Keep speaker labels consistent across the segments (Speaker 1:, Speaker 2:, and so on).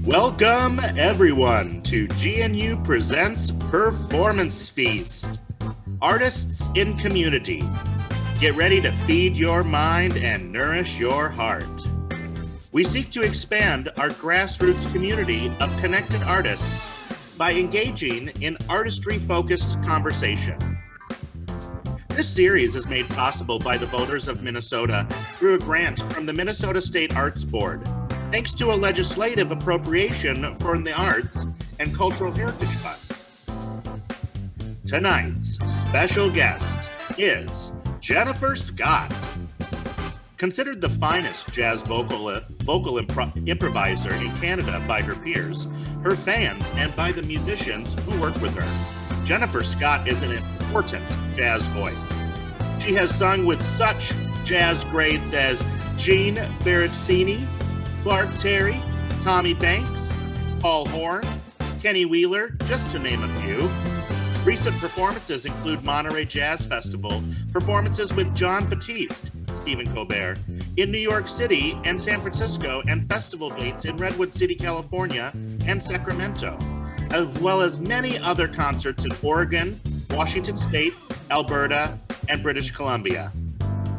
Speaker 1: Welcome, everyone, to GNU Presents Performance Feast. Artists in Community. Get ready to feed your mind and nourish your heart. We seek to expand our grassroots community of connected artists by engaging in artistry-focused conversation. This series is made possible by the voters of Minnesota through a grant from the Minnesota State Arts Board, thanks to a legislative appropriation for the Arts and Cultural Heritage Fund. Tonight's special guest is Jennifer Scott. Considered the finest jazz vocal improviser in Canada by her peers, her fans, and by the musicians who work with her, Jennifer Scott is an important jazz voice. She has sung with such jazz greats as Gene Berrettini, Clark Terry, Tommy Banks, Paul Horn, Kenny Wheeler, just to name a few. Recent performances include Monterey Jazz Festival, performances with John Batiste, Stephen Colbert, in New York City and San Francisco, and festival dates in Redwood City, California, and Sacramento, as well as many other concerts in Oregon, Washington State, Alberta, and British Columbia.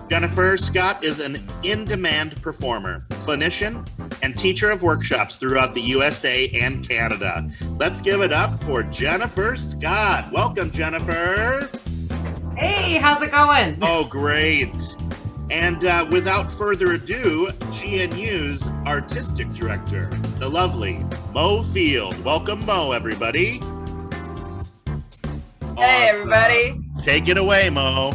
Speaker 1: Jennifer Scott is an in-demand performer, clinician, and teacher of workshops throughout the USA and Canada. Let's give it up for Jennifer Scott. Welcome, Jennifer.
Speaker 2: Hey, how's it going?
Speaker 1: Oh, great. And without further ado, GNU's artistic director, the lovely Mo Field. Welcome, Mo, everybody.
Speaker 3: Hey, everybody.
Speaker 1: Take it away, Mo.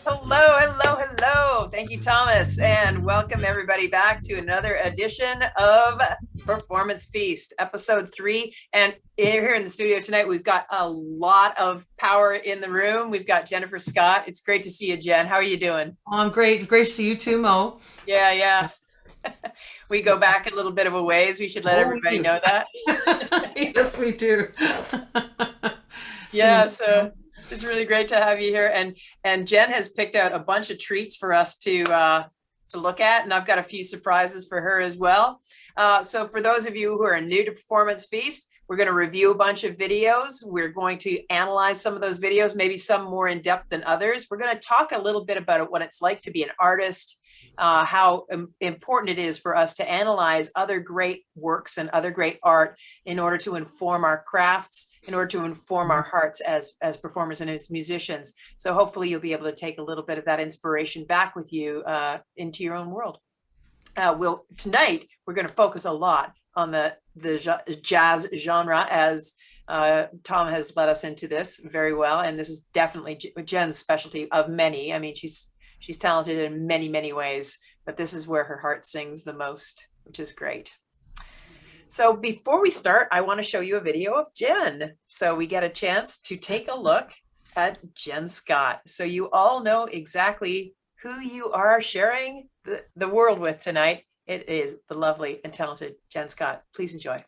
Speaker 3: Hello. Thank you, Thomas. And welcome everybody back to another edition of Performance Feast, episode 3. And here in the studio tonight, we've got a lot of power in the room. We've got Jennifer Scott. It's great to see you, Jen. How are you doing?
Speaker 2: I'm great. It's great to see you too, Mo.
Speaker 3: Yeah. We go back a little bit of a ways. We should let everybody know that.
Speaker 2: Yes, we do.
Speaker 3: Yeah, so it's really great to have you here. And Jen has picked out a bunch of treats for us to look at, and I've got a few surprises for her as well. So for those of you who are new to Performance Feast, we're going to review a bunch of videos. We're going to analyze some of those videos, maybe some more in depth than others. We're going to talk a little bit about what it's like to be an artist, how important it is for us to analyze other great works and other great art in order to inform our crafts, in order to inform our hearts as performers and as musicians. So hopefully you'll be able to take a little bit of that inspiration back with you into your own world. Tonight, we're going to focus a lot on the jazz genre, as Tom has led us into this very well. And this is definitely Jen's specialty of many. I mean, she's talented in many, many ways, but this is where her heart sings the most, which is great. So before we start, I want to show you a video of Jen. So we get a chance to take a look at Jen Scott. So you all know exactly who you are sharing the world with tonight. It is the lovely and talented Jen Scott. Please enjoy.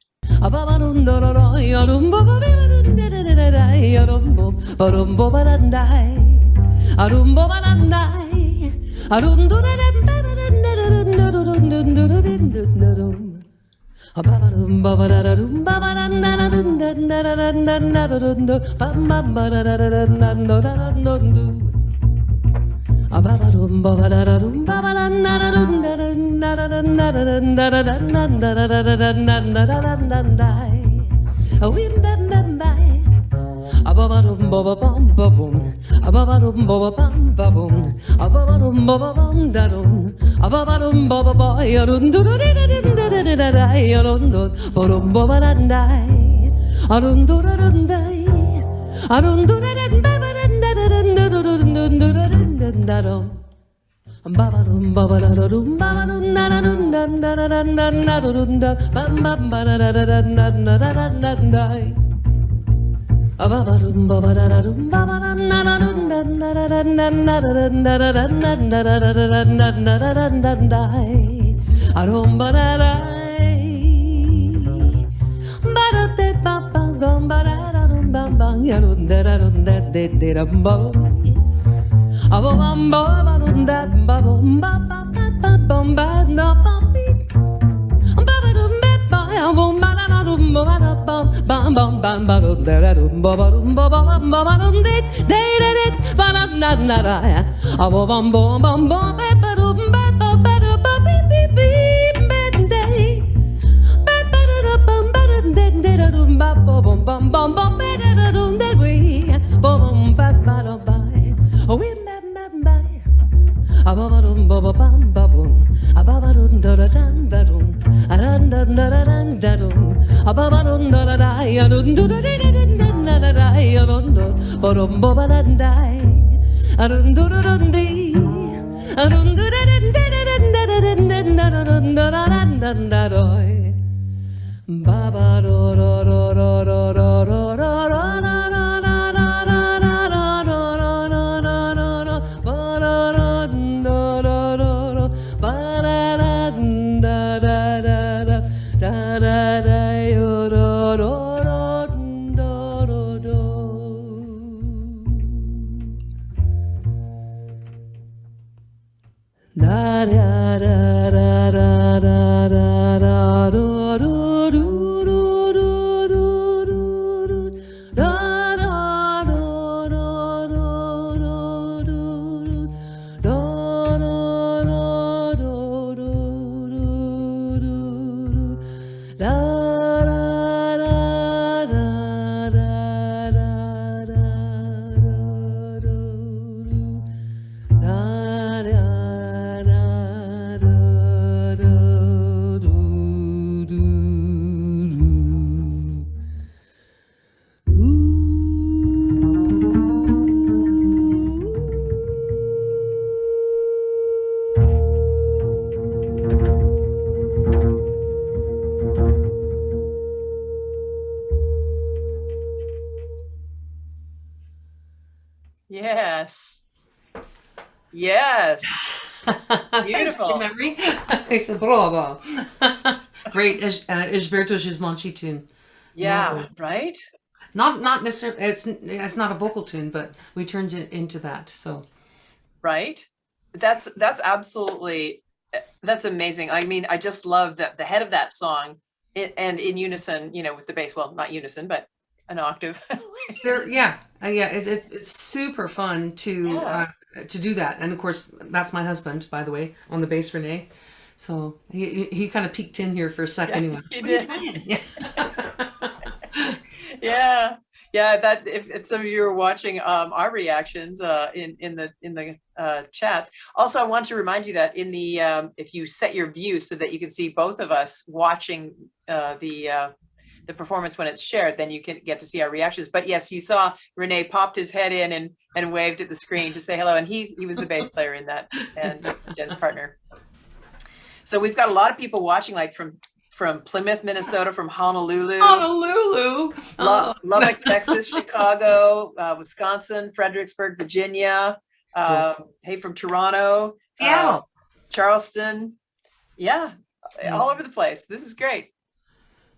Speaker 3: Yes. Yes. Beautiful.
Speaker 2: Memory. I said, bravo. Great, Gilberto Gismonti tune.
Speaker 3: Yeah, right?
Speaker 2: Not necessarily, it's not a vocal tune, but we turned it into that, so.
Speaker 3: Right? That's absolutely, that's amazing. I mean, I just love that the head of that song and in unison, you know, with the bass, well, not unison, but an octave.
Speaker 2: Yeah, it's super fun to do that, and of course that's my husband, by the way, on the bass, Renee. So he kind of peeked in here for a second.
Speaker 3: Yeah, he did.
Speaker 2: Yeah.
Speaker 3: Yeah. That if some of you are watching our reactions in the chats. Also, I want to remind you that in the if you set your view so that you can see both of us watching the performance when it's shared, then you can get to see our reactions. But yes, you saw Renee popped his head in and waved at the screen to say hello, and he was the bass player in that, and that's Jen's partner. So we've got a lot of people watching, like from Plymouth, Minnesota, from Honolulu, Lubbock, Texas, Chicago, Wisconsin, Fredericksburg, Virginia. Hey, from Toronto,
Speaker 2: Seattle,
Speaker 3: Charleston. Yeah, all over the place. This is great.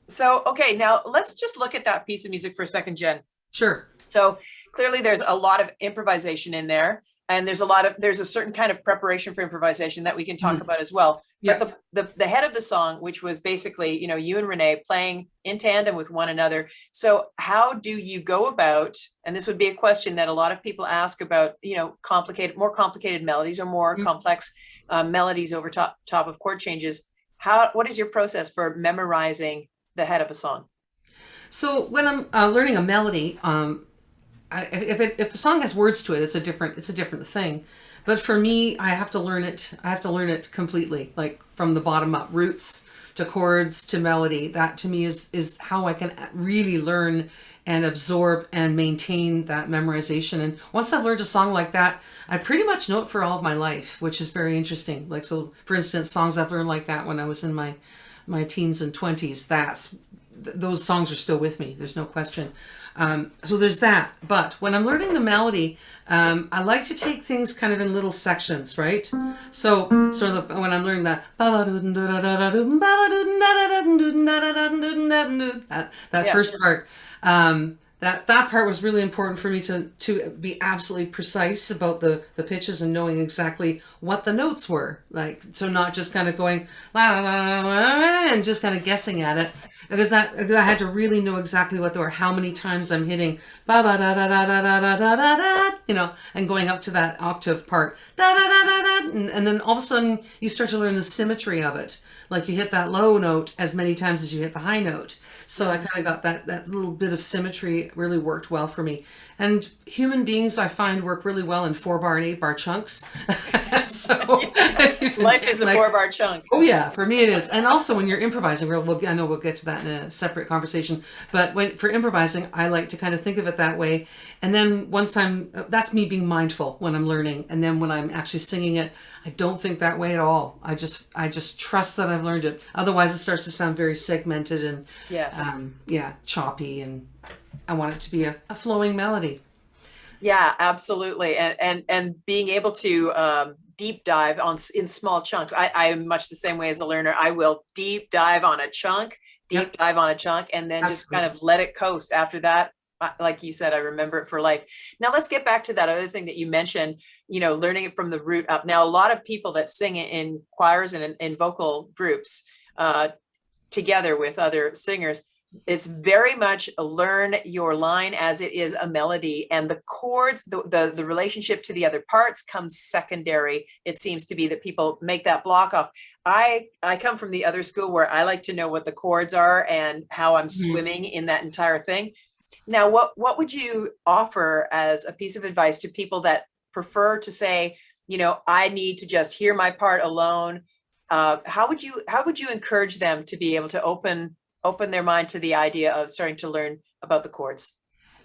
Speaker 3: So, okay, now let's just look at that piece of music for a second, Jen.
Speaker 2: Sure.
Speaker 3: So clearly there's a lot of improvisation in there, and there's a certain kind of preparation for improvisation that we can talk about as well.
Speaker 2: Yeah.
Speaker 3: But the head of the song, which was basically, you know, you and Renee playing in tandem with one another. So how do you go about, and this would be a question that a lot of people ask about, you know, more complicated melodies or more complex melodies over top of chord changes. What is your process for memorizing the head of a song?
Speaker 2: So when I'm learning a melody, if the song has words to it, it's a different thing. But for me, I have to learn it completely, like from the bottom up, roots to chords to melody. That to me is how I can really learn and absorb and maintain that memorization. And once I've learned a song like that, I pretty much know it for all of my life, which is very interesting. Like, so for instance, songs I've learned like that when I was in my teens and 20s, those songs are still with me. There's no question. So there's that. But when I'm learning the melody, I like to take things kind of in little sections, right? So when I'm learning that that first part, that part was really important for me to be absolutely precise about the pitches and knowing exactly what the notes were, like, so not just kind of going la, la, la, la, la, and just kind of guessing at it, because I had to really know exactly what they were, how many times I'm hitting ba ba da da da da da da da da da, you know, and going up to that octave part da da da da da, and then all of a sudden you start to learn the symmetry of it, like you hit that low note as many times as you hit the high note. So I kind of got that little bit of symmetry really worked well for me. And human beings, I find, work really well in 4-bar and 8-bar chunks. So if you can
Speaker 3: Life is a 4-bar chunk.
Speaker 2: Oh yeah, for me it is. And also when you're improvising, I know we'll get to that in a separate conversation, but for improvising, I like to kind of think of it that way. And then that's me being mindful when I'm learning. And then when I'm actually singing it, I don't think that way at all. I just trust that I've learned it. Otherwise it starts to sound very segmented and
Speaker 3: yes.
Speaker 2: Choppy, and I want it to be a flowing melody.
Speaker 3: Yeah, absolutely. And being able to deep dive in small chunks. I am much the same way as a learner. I will deep dive on a chunk, dive on a chunk, and then just kind of let it coast after that. Like you said, I remember it for life. Now let's get back to that other thing that you mentioned, you know, learning it from the root up. Now, a lot of people that sing in choirs and in vocal groups together with other singers, it's very much learn your line as it is a melody, and the chords, the relationship to the other parts comes secondary. It seems to be that people make that block off. I come from the other school where I like to know what the chords are and how I'm swimming in that entire thing. Now, what would you offer as a piece of advice to people that prefer to say, you know, I need to just hear my part alone? How would you encourage them to be able to open their mind to the idea of starting to learn about the chords?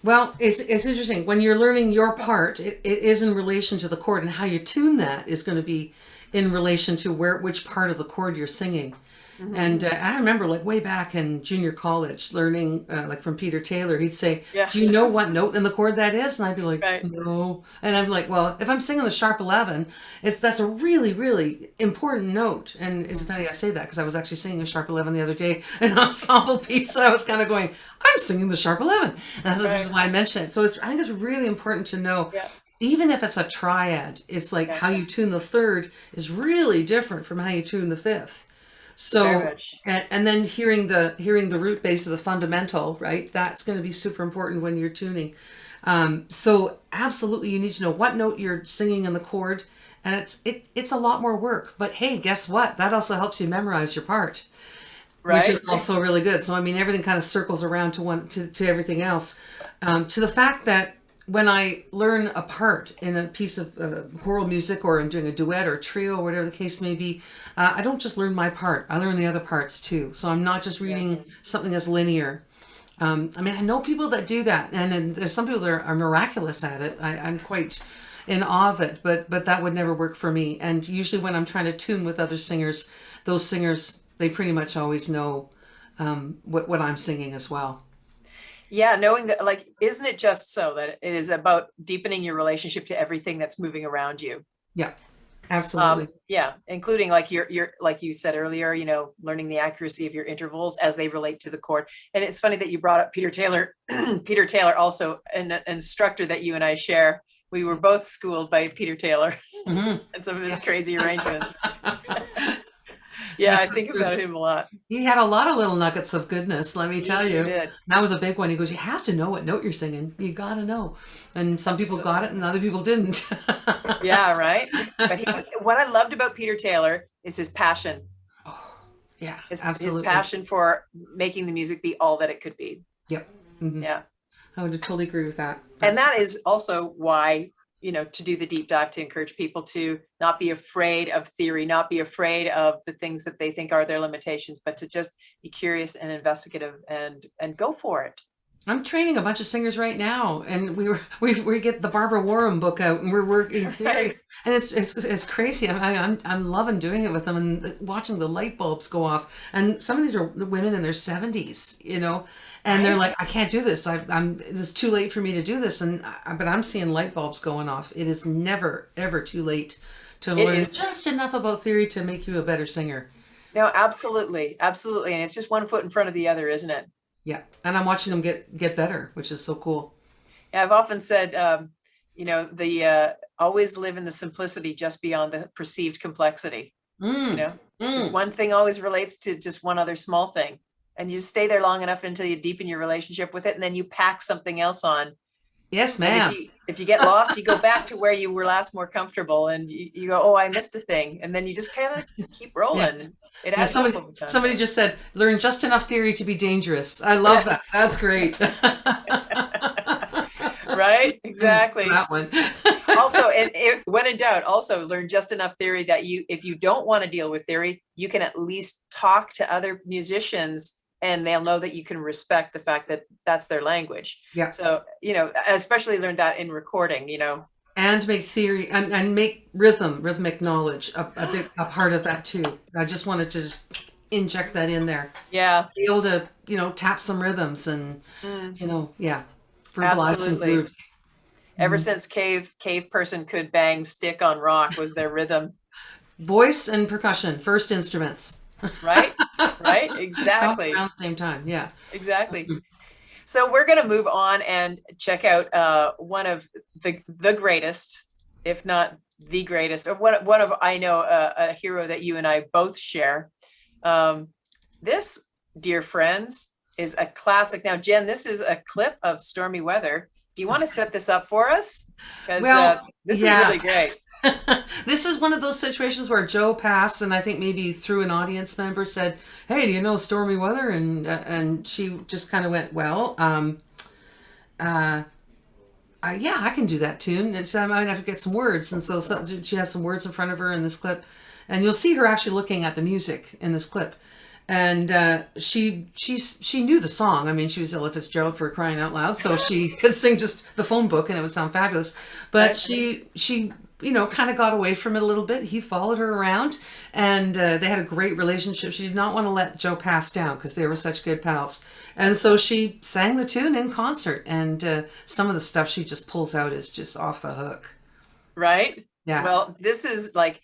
Speaker 2: Well, it's interesting. When you're learning your part, it is in relation to the chord, and how you tune that is going to be in relation to which part of the chord you're singing. Mm-hmm. And I remember, like, way back in junior college, learning like from Peter Taylor, he'd say, do you know what note in the chord that is? And I'd be like, no. And I'm like, well, if I'm singing the sharp 11, that's a really, really important note. And it's funny I say that because I was actually singing a sharp 11 the other day, an ensemble piece. And I was kind of going, I'm singing the sharp 11. And that's why I mentioned it. So I think it's really important to know. Yeah. Even if it's a triad, it's like how you tune the third is really different from how you tune the fifth. So, and then hearing the root bass of the fundamental, right? That's going to be super important when you're tuning. So absolutely, you need to know what note you're singing in the chord, and it's a lot more work. But hey, guess what? That also helps you memorize your part, which is also really good. So I mean, everything kind of circles around to everything else, to the fact that when I learn a part in a piece of choral music, or I'm doing a duet or a trio or whatever the case may be, I don't just learn my part. I learn the other parts too. So I'm not just reading something as linear. I mean, I know people that do that, and there's some people that are miraculous at it. I'm quite in awe of it, but that would never work for me. And usually when I'm trying to tune with other singers, those singers, they pretty much always know what I'm singing as well.
Speaker 3: Yeah, knowing that, like, isn't it just so that it is about deepening your relationship to everything that's moving around you?
Speaker 2: Yeah, absolutely.
Speaker 3: Yeah, including like your like you said earlier, you know, learning the accuracy of your intervals as they relate to the chord. And it's funny that you brought up Peter Taylor. Peter Taylor, also an instructor that you and I share. We were both schooled by Peter Taylor and some of his crazy arrangements. Yeah, I think about him a lot.
Speaker 2: He had a lot of little nuggets of goodness, let me tell you.
Speaker 3: Did.
Speaker 2: That was a big one. He goes, you have to know what note you're singing. You got to know. And some people got it and other people didn't.
Speaker 3: Yeah, right. But what I loved about Peter Taylor is his passion.
Speaker 2: Oh, yeah,
Speaker 3: absolutely. His passion for making the music be all that it could be.
Speaker 2: Yep. Mm-hmm.
Speaker 3: Yeah.
Speaker 2: I would totally agree with that.
Speaker 3: And that is also why, you know, to do the deep dive, to encourage people to not be afraid of theory, not be afraid of the things that they think are their limitations, but to just be curious and investigative and go for it.
Speaker 2: I'm training a bunch of singers right now, and we get the Barbara Warham book out, and we're working theory, and it's crazy. I'm loving doing it with them and watching the light bulbs go off. And some of these are women in their 70s, you know, and they're like, I can't do this. It's too late for me to do this, but I'm seeing light bulbs going off. It is never ever too late to learn just enough about theory to make you a better singer.
Speaker 3: No, absolutely, absolutely, and it's just one foot in front of the other, isn't it?
Speaker 2: Yeah. And I'm watching them get better, which is so cool.
Speaker 3: Yeah, I've often said, the always live in the simplicity just beyond the perceived complexity.
Speaker 2: Mm.
Speaker 3: Because
Speaker 2: Mm.
Speaker 3: one thing always relates to just one other small thing, and you just stay there long enough until you deepen your relationship with it, and then you pack something else on.
Speaker 2: Yes,
Speaker 3: And
Speaker 2: ma'am.
Speaker 3: if you get lost, you go back to where you were last more comfortable, and you go, oh, I missed a thing, and then you just kind of keep rolling. It
Speaker 2: Yeah,
Speaker 3: adds up over time.
Speaker 2: somebody just said, learn just enough theory to be dangerous. I love that.
Speaker 3: Yes.
Speaker 2: That's great.
Speaker 3: Right? Exactly.
Speaker 2: That one.
Speaker 3: Also, when in doubt, also learn just enough theory that if you don't want to deal with theory, you can at least talk to other musicians and they'll know that you can respect the fact that that's their language.
Speaker 2: Yeah.
Speaker 3: So, especially learn that in recording,
Speaker 2: And make theory and make rhythmic knowledge a part of that too. I just wanted to just inject that in there.
Speaker 3: Yeah.
Speaker 2: Be able to, tap some rhythms and, verbalize some
Speaker 3: Absolutely.
Speaker 2: grooves.
Speaker 3: Ever since cave person could bang stick on rock was their rhythm.
Speaker 2: Voice and percussion, first instruments.
Speaker 3: Right? Right? Exactly.
Speaker 2: Around the same time. Yeah.
Speaker 3: Exactly. So we're going to move on and check out one of the greatest, if not the greatest, or one of, I know, a hero that you and I both share. This, dear friends, is a classic. Now, Jen, this is a clip of Stormy Weather. Do you want to set this up for us? Because this is really great.
Speaker 2: This is one of those situations where Joe Pass, and I think maybe through an audience member, said, "Hey, do you know Stormy Weather?" And she just kind of went, "Well, yeah, I can do that tune. And I might have to get some words." And so she has some words in front of her in this clip, and you'll see her actually looking at the music in this clip. And she knew the song. I mean, she was Ella Fitzgerald, for crying out loud, so she could sing just the phone book and it would sound fabulous. But she kind of got away from it a little bit. He followed her around, and they had a great relationship. She did not want to let Joe pass down because they were such good pals. And so she sang the tune in concert, and some of the stuff she just pulls out is just off the hook.
Speaker 3: Right?
Speaker 2: Yeah.
Speaker 3: Well, this is like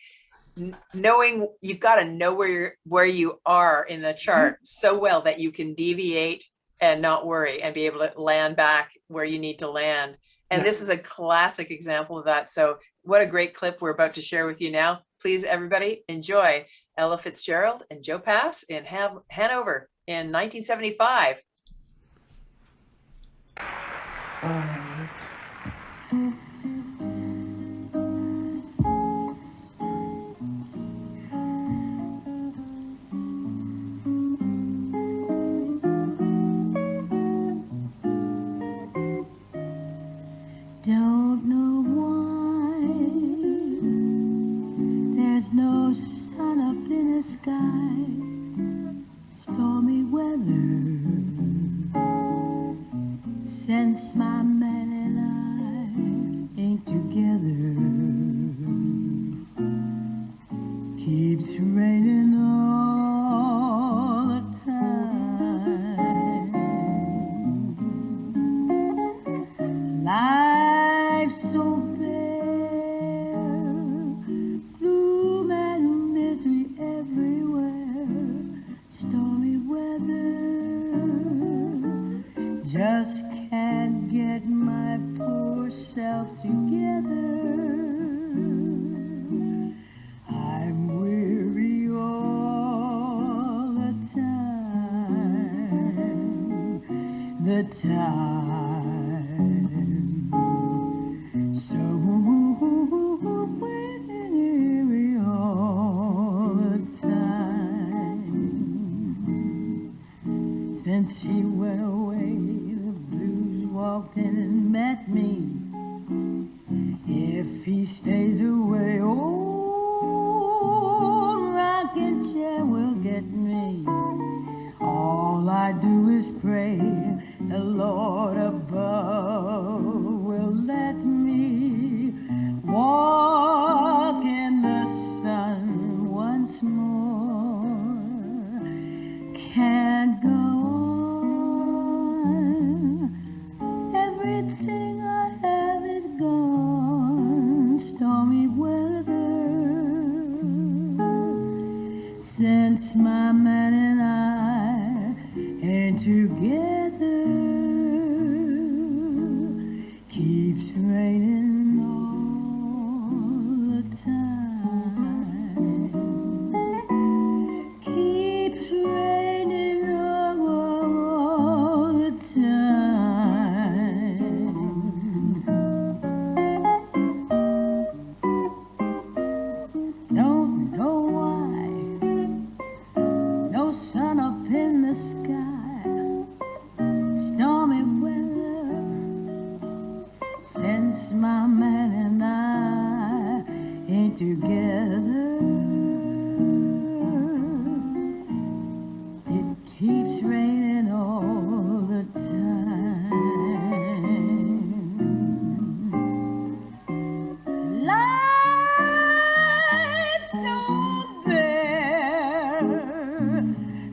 Speaker 3: knowing, you've got to know where you are in the chart so well that you can deviate and not worry and be able to land back where you need to land. And this is a classic example of that. So what a great clip we're about to share with you now. Please, everybody, enjoy Ella Fitzgerald and Joe Pass in Hanover in 1975.
Speaker 4: Don't know why there's no sun up in the sky. Stormy weather since my man and I ain't together. Keeps raining all the time. Life's so bare, gloom and misery everywhere. Stormy weather, just can't get my poor self together. I'm weary all the time, the time. So weary all the time. Since he went away, the blues walked in and met me. If he stays away, old rocking chair will get me. All I do is pray the Lord above will let me walk in the sun once more. Can't go on. Everything I have is gone. Stormy weather since my man and I ain't and together keeps raining all the time. Keeps raining all the time. Don't know why, no sun up in the sky, stormy weather, since my man and I ain't together. It keeps raining all the time. Life's so bare,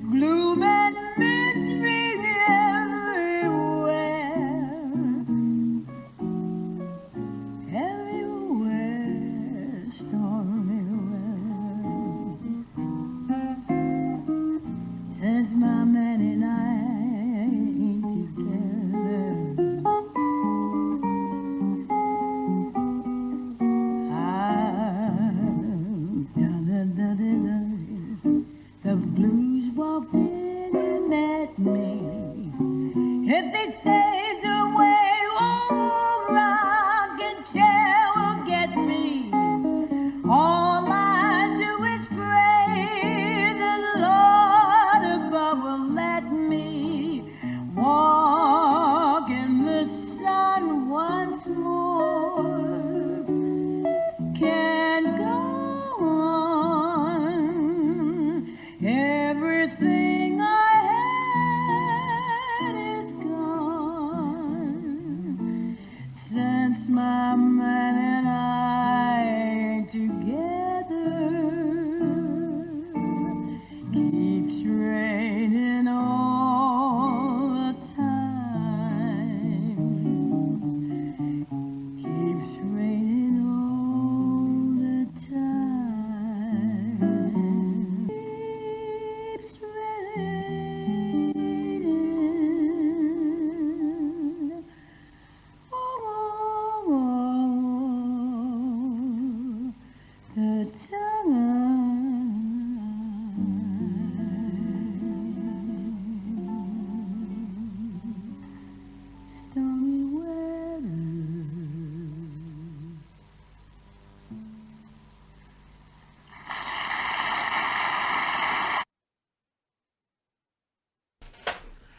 Speaker 4: gloom and misery everywhere, stormy weather, since my man and I ain't together. The blues walk in at me. If they stay the way, oh, rocking chair will get me. All I do is pray the Lord above will let me walk in the sun once more. Can't go on. Everything I had is gone. Since my man and I ain't together, keeps raining all the time. Keeps raining all the time. Keeps raining all the time. Stormy weather.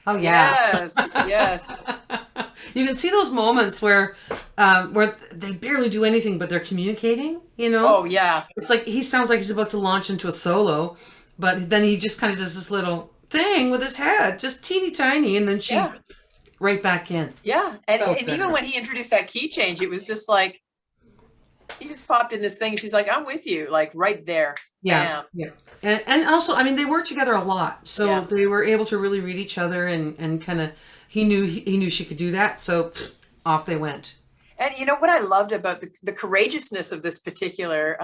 Speaker 2: Oh yeah.
Speaker 3: Yes, yes.
Speaker 2: You can see those moments where they barely do anything, but they're communicating. You know.
Speaker 3: Oh yeah.
Speaker 2: It's like he sounds like he's about to launch into a solo, but then he just kind of does this little thing with his head, just teeny tiny, and then she
Speaker 3: Yeah.
Speaker 2: right back in.
Speaker 3: Yeah. And,
Speaker 2: So
Speaker 3: and even
Speaker 2: good.
Speaker 3: when he introduced that key change, it was just like, he just popped in this thing and she's like, I'm with you, like right there.
Speaker 2: Yeah,
Speaker 3: Bam.
Speaker 2: yeah. And also, I mean, they worked together a lot, so
Speaker 3: Yeah.
Speaker 2: they were able to really read each other, and kind of he knew she could do that, so off they went.
Speaker 3: And you know what I loved about the courageousness of this particular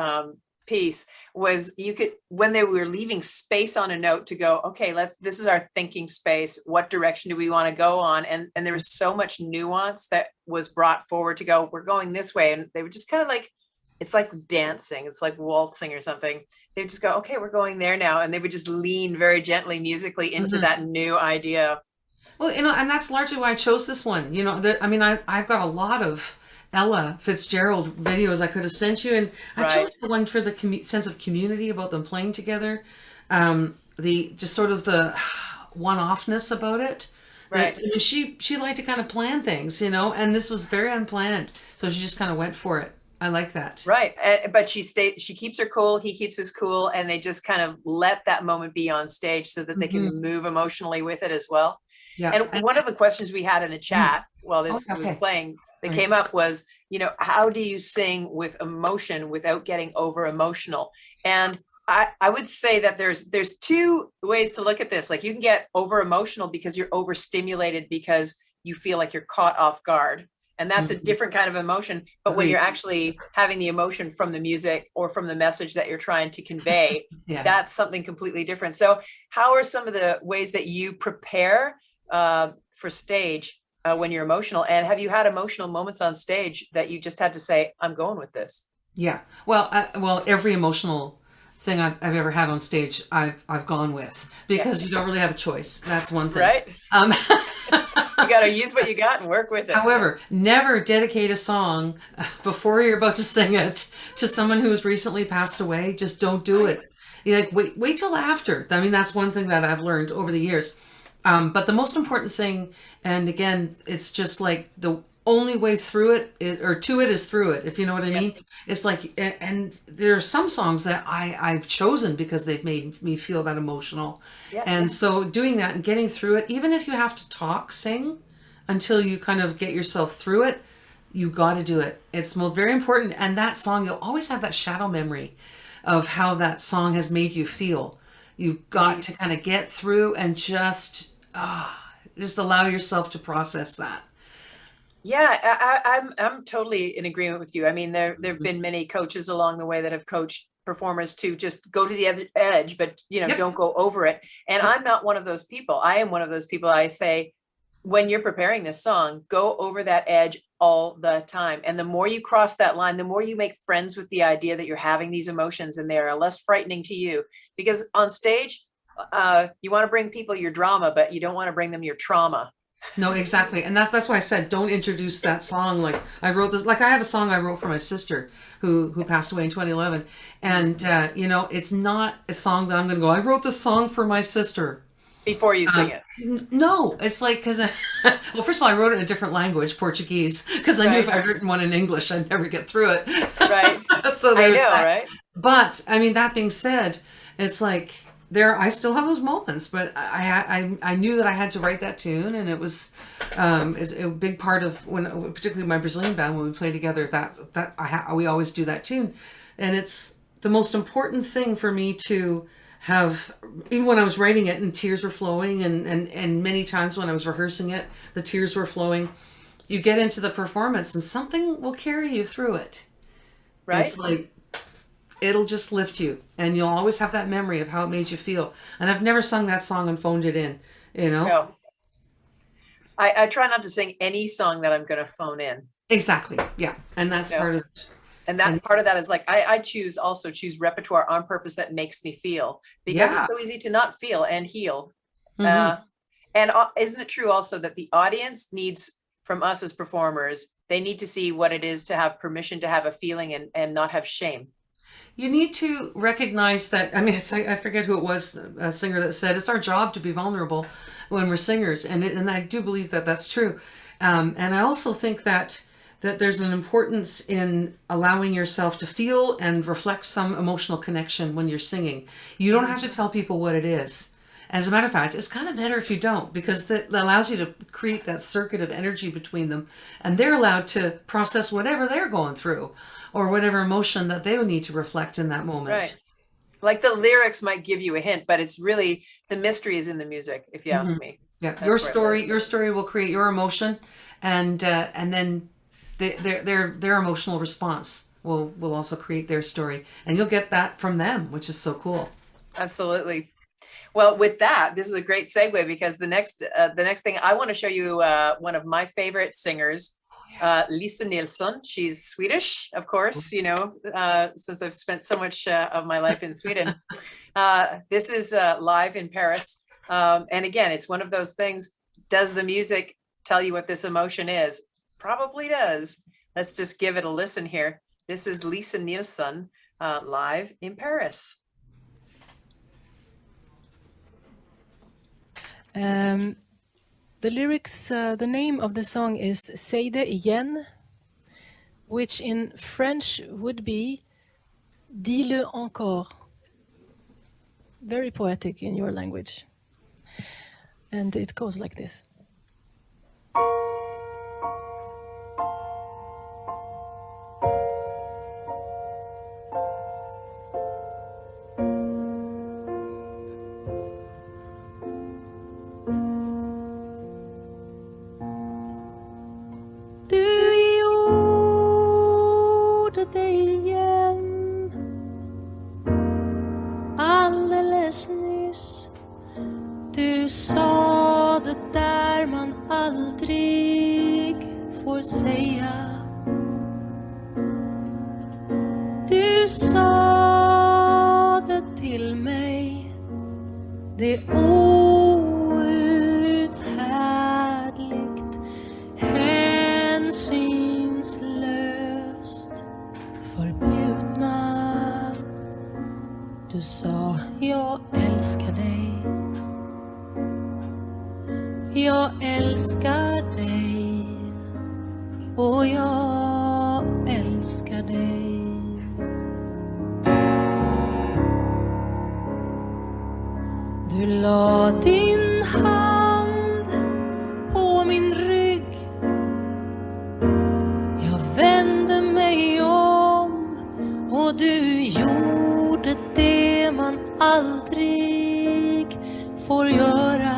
Speaker 3: piece was you could, when they were leaving space on a note to go, okay, this is our thinking space. What direction do we want to go on? And there was so much nuance that was brought forward to go, we're going this way. And they were just kind of like, it's like dancing. It's like waltzing or something. They would just go, okay, we're going there now. And they would just lean very gently musically into that new idea.
Speaker 2: Well, you know, and that's largely why I chose this one. You know, I mean, I've got a lot of Ella Fitzgerald videos I could have sent you, and I chose the one for the sense of community about them playing together. The just sort of the one-offness about it.
Speaker 3: Right.
Speaker 2: That, you know, she liked to kind of plan things, you know, and this was very unplanned, so she just kind of went for it. I like that.
Speaker 3: Right. But she keeps her cool. He keeps his cool. And they just kind of let that moment be on stage so that they can move emotionally with it as well.
Speaker 2: Yeah.
Speaker 3: And one of the questions we had in the chat while this was playing that came up was, you know, how do you sing with emotion without getting over emotional? And I would say that there's two ways to look at this. Like you can get over emotional because you're overstimulated because you feel like you're caught off guard. And that's a different kind of emotion. But when you're actually having the emotion from the music or from the message that you're trying to convey, that's something completely different. So how are some of the ways that you prepare for stage when you're emotional? And have you had emotional moments on stage that you just had to say, I'm going with this?
Speaker 2: Yeah. Well, every emotional thing I've ever had on stage, I've gone with, because you don't really have a choice. That's one thing.
Speaker 3: Right?
Speaker 2: Um,
Speaker 3: You got to use what you got and work with it.
Speaker 2: However, never dedicate a song before you're about to sing it to someone who's recently passed away. Just don't do it. You like wait till after. I mean, that's one thing that I've learned over the years. But the most important thing, and again, it's just like the only way through it, or to it, is through it, if you know what I mean. It's like, and there are some songs that I've chosen because they've made me feel that emotional.
Speaker 3: Yes.
Speaker 2: And so doing that and getting through it, even if you have to sing until you kind of get yourself through it, you got to do it. It's very important. And that song, you'll always have that shadow memory of how that song has made you feel. You've got to kind of get through and just allow yourself to process that.
Speaker 3: Yeah, I'm totally in agreement with you. I mean, there've been many coaches along the way that have coached performers to just go to the edge, but don't go over it. And I'm not one of those people. I am one of those people. I say, when you're preparing this song, go over that edge all the time. And the more you cross that line, the more you make friends with the idea that you're having these emotions and they are less frightening to you. Because on stage, you want to bring people your drama, but you don't want to bring them your trauma.
Speaker 2: No, exactly. And that's why I said, don't introduce that song. Like I wrote this, like I have a song I wrote for my sister who passed away in 2011. And, it's not a song that I'm going to go, I wrote this song for my sister.
Speaker 3: Before you sing it.
Speaker 2: No, it's like, because, well, first of all, I wrote it in a different language, Portuguese, because I knew if I'd written one in English, I'd never get through it.
Speaker 3: Right.
Speaker 2: So there's that.
Speaker 3: Right?
Speaker 2: But, I mean, that being said, it's like, I still have those moments, but I knew that I had to write that tune, and it was is a big part of particularly my Brazilian band, when we play together. We always do that tune, and it's the most important thing for me to have. Even when I was writing it, and tears were flowing, and many times when I was rehearsing it, the tears were flowing. You get into the performance, and something will carry you through it.
Speaker 3: Right.
Speaker 2: It's like, it'll just lift you, and you'll always have that memory of how it made you feel. And I've never sung that song and phoned it in, No.
Speaker 3: I try not to sing any song that I'm going to phone in.
Speaker 2: Exactly. Yeah. And that's part of it.
Speaker 3: And part of that is like, I choose repertoire on purpose that makes me feel, because it's so easy to not feel and heal. Mm-hmm. And isn't it true also that the audience needs, from us as performers, they need to see what it is to have permission to have a feeling and not have shame.
Speaker 2: You need to recognize that. I mean, I forget who it was, a singer that said, it's our job to be vulnerable when we're singers. And I do believe that that's true. And I also think that there's an importance in allowing yourself to feel and reflect some emotional connection when you're singing. You don't have to tell people what it is. As a matter of fact, it's kind of better if you don't, because that allows you to create that circuit of energy between them, and they're allowed to process whatever they're going through, or whatever emotion that they would need to reflect in that moment.
Speaker 3: Right. Like the lyrics might give you a hint, but it's really, the mystery is in the music, if you ask me.
Speaker 2: Yeah, that's your story will create your emotion, and then their emotional response will also create their story, and you'll get that from them, which is so cool.
Speaker 3: Absolutely. Well, with that, this is a great segue, because the next thing I want to show you, one of my favorite singers, Lisa Nilsson. She's Swedish, of course, since I've spent so much of my life in Sweden. This is live in Paris. And again, it's one of those things. Does the music tell you what this emotion is? Probably does. Let's just give it a listen here. This is Lisa Nilsson, live in Paris.
Speaker 5: The lyrics, the name of the song is Säg det igen, which in French would be Dis-le encore. Very poetic in your language. And it goes like this.
Speaker 6: Du sa det
Speaker 5: det där man aldrig får säga. Du sa det till mig, det är outhärdligt, hänsynslöst förbjudna. Du sa jag älskar dig. Jag älskar dig. Och jag älskar dig. Du la din hand på min rygg. Jag vände mig om och du gjorde det man aldrig får göra.